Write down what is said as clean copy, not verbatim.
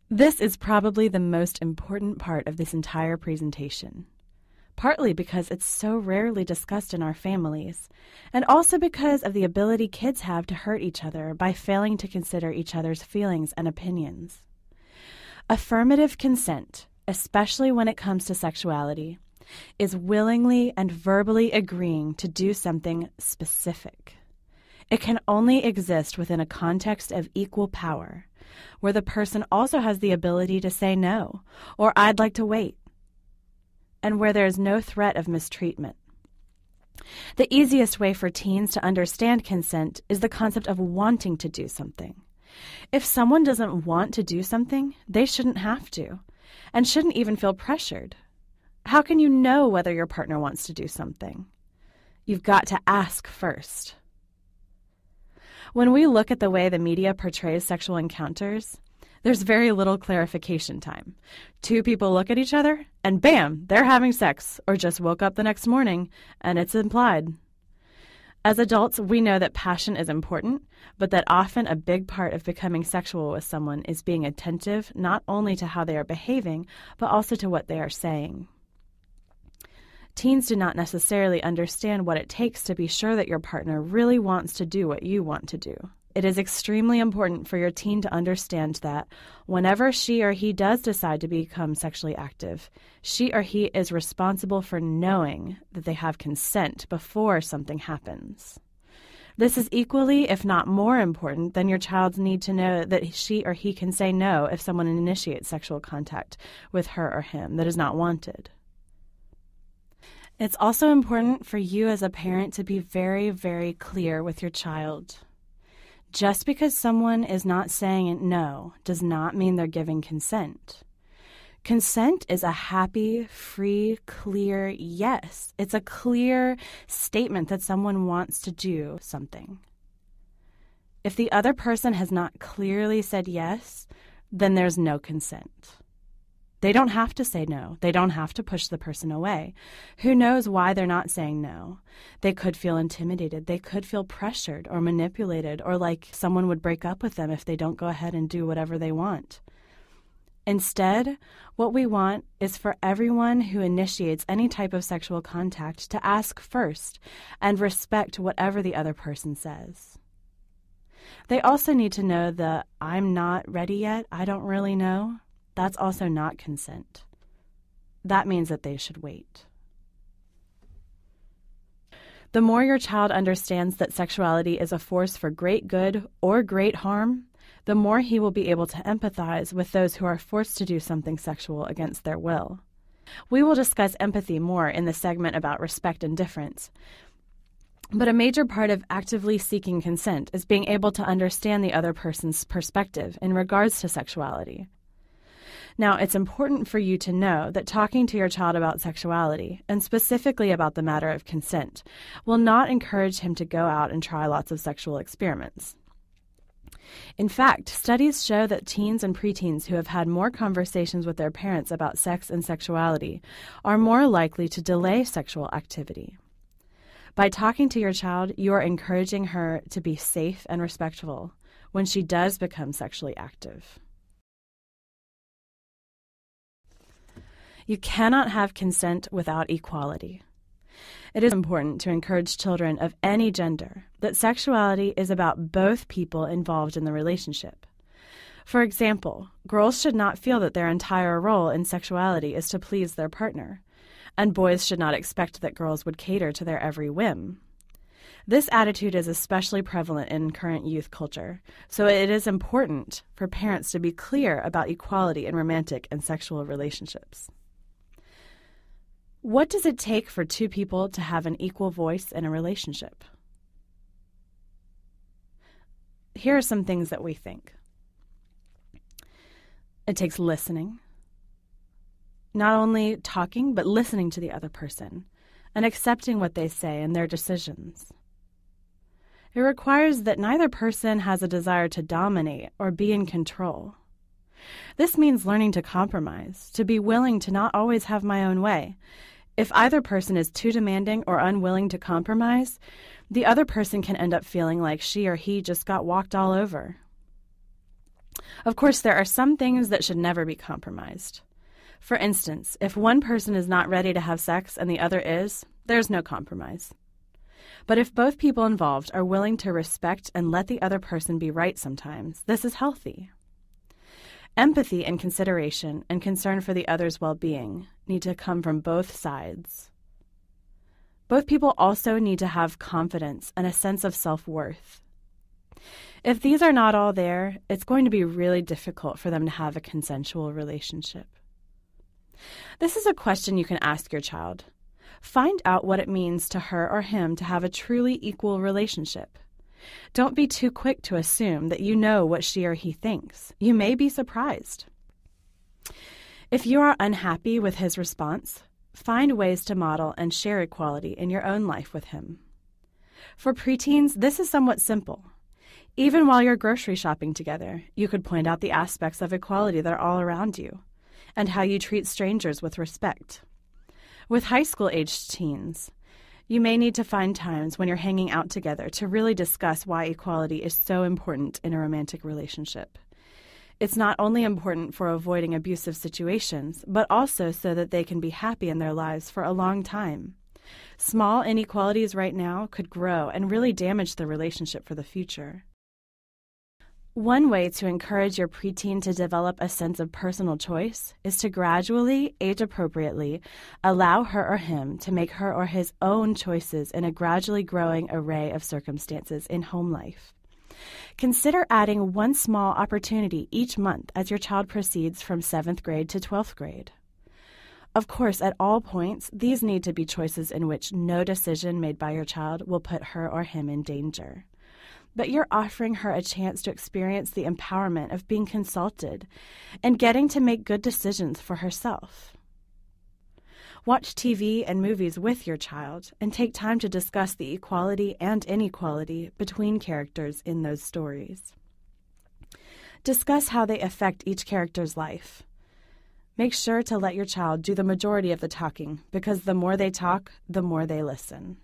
This is probably the most important part of this entire presentation, partly because it's so rarely discussed in our families, and also because of the ability kids have to hurt each other by failing to consider each other's feelings and opinions. Affirmative consent, especially when it comes to sexuality, is willingly and verbally agreeing to do something specific. It can only exist within a context of equal power, where the person also has the ability to say no, or I'd like to wait, and where there is no threat of mistreatment. The easiest way for teens to understand consent is the concept of wanting to do something. If someone doesn't want to do something, they shouldn't have to, and shouldn't even feel pressured. How can you know whether your partner wants to do something? You've got to ask first. When we look at the way the media portrays sexual encounters, there's very little clarification time. Two people look at each other, and bam, they're having sex, or just woke up the next morning, and it's implied. As adults, we know that passion is important, but that often a big part of becoming sexual with someone is being attentive not only to how they are behaving, but also to what they are saying. Teens do not necessarily understand what it takes to be sure that your partner really wants to do what you want to do. It is extremely important for your teen to understand that whenever she or he does decide to become sexually active, she or he is responsible for knowing that they have consent before something happens. This is equally, if not more important, than your child's need to know that she or he can say no if someone initiates sexual contact with her or him that is not wanted. It's also important for you as a parent to be very, very clear with your child. Just because someone is not saying no does not mean they're giving consent. Consent is a happy, free, clear yes. It's a clear statement that someone wants to do something. If the other person has not clearly said yes, then there's no consent. They don't have to say no. They don't have to push the person away. Who knows why they're not saying no? They could feel intimidated. They could feel pressured or manipulated, or like someone would break up with them if they don't go ahead and do whatever they want. Instead, what we want is for everyone who initiates any type of sexual contact to ask first and respect whatever the other person says. They also need to know the "I'm not ready yet, I don't really know." That's also not consent. That means that they should wait. The more your child understands that sexuality is a force for great good or great harm, the more he will be able to empathize with those who are forced to do something sexual against their will. We will discuss empathy more in the segment about respect and difference. But a major part of actively seeking consent is being able to understand the other person's perspective in regards to sexuality. Now, it's important for you to know that talking to your child about sexuality, and specifically about the matter of consent, will not encourage him to go out and try lots of sexual experiments. In fact, studies show that teens and preteens who have had more conversations with their parents about sex and sexuality are more likely to delay sexual activity. By talking to your child, you are encouraging her to be safe and respectful when she does become sexually active. You cannot have consent without equality. It is important to encourage children of any gender that sexuality is about both people involved in the relationship. For example, girls should not feel that their entire role in sexuality is to please their partner, and boys should not expect that girls would cater to their every whim. This attitude is especially prevalent in current youth culture, so it is important for parents to be clear about equality in romantic and sexual relationships. What does it take for two people to have an equal voice in a relationship? Here are some things that we think. It takes listening. Not only talking, but listening to the other person and accepting what they say and their decisions. It requires that neither person has a desire to dominate or be in control. This means learning to compromise, to be willing to not always have my own way. If either person is too demanding or unwilling to compromise, the other person can end up feeling like she or he just got walked all over. Of course, there are some things that should never be compromised. For instance, if one person is not ready to have sex and the other is, there's no compromise. But if both people involved are willing to respect and let the other person be right sometimes, this is healthy. Empathy and consideration and concern for the other's well-being need to come from both sides. Both people also need to have confidence and a sense of self-worth. If these are not all there, it's going to be really difficult for them to have a consensual relationship. This is a question you can ask your child. Find out what it means to her or him to have a truly equal relationship. Don't be too quick to assume that you know what she or he thinks. You may be surprised. If you are unhappy with his response, find ways to model and share equality in your own life with him. For preteens, this is somewhat simple. Even while you're grocery shopping together, you could point out the aspects of equality that are all around you, and how you treat strangers with respect. With high school-aged teens, you may need to find times when you're hanging out together to really discuss why equality is so important in a romantic relationship. It's not only important for avoiding abusive situations, but also so that they can be happy in their lives for a long time. Small inequalities right now could grow and really damage the relationship for the future. One way to encourage your preteen to develop a sense of personal choice is to gradually, age-appropriately, allow her or him to make her or his own choices in a gradually growing array of circumstances in home life. Consider adding one small opportunity each month as your child proceeds from 7th grade to 12th grade. Of course, at all points, these need to be choices in which no decision made by your child will put her or him in danger. But you're offering her a chance to experience the empowerment of being consulted and getting to make good decisions for herself. Watch TV and movies with your child and take time to discuss the equality and inequality between characters in those stories. Discuss how they affect each character's life. Make sure to let your child do the majority of the talking, because the more they talk, the more they listen.